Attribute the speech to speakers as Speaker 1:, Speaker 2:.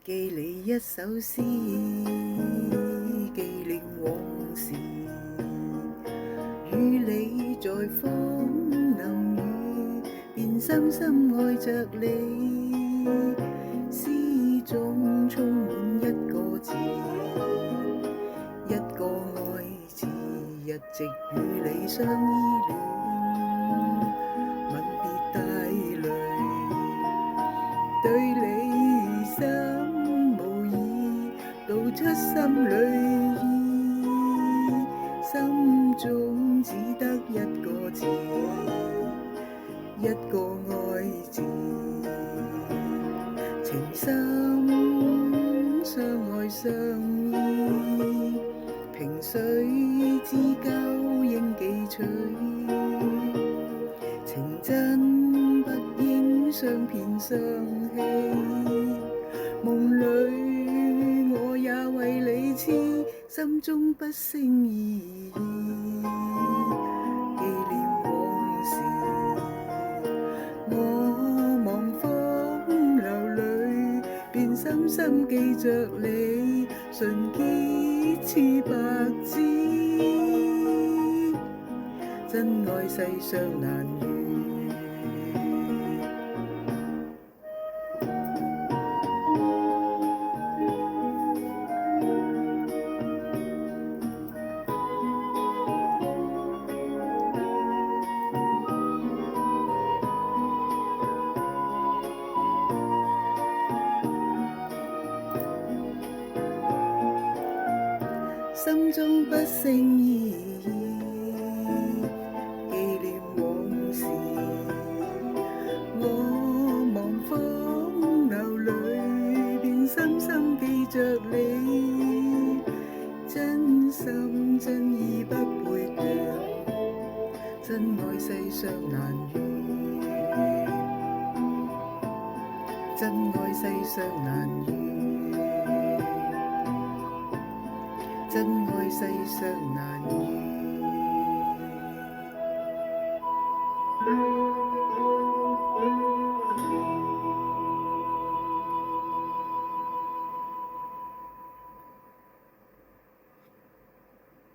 Speaker 1: 寄你一首詩，紀念往事，與你在風林雨，便深深愛着你。詩中充滿一個字，一個愛字，一直與你相依戀。吻別帶淚，對你心無意，道出心裏意，心中只得一個字，一個愛字。情深相愛相依，萍水之交應記取，情真不應相騙相欺。夢裏我也為你痴，心中不勝依依。紀念往事，我望風流淚，便深深記着你，純潔似白紙。真愛世上難遇。心中不勝依依，紀念往事。我望風流淚，便深深記着你，真心真意不配強，真愛世上難遇，真愛世上難遇，真愛世上難遇。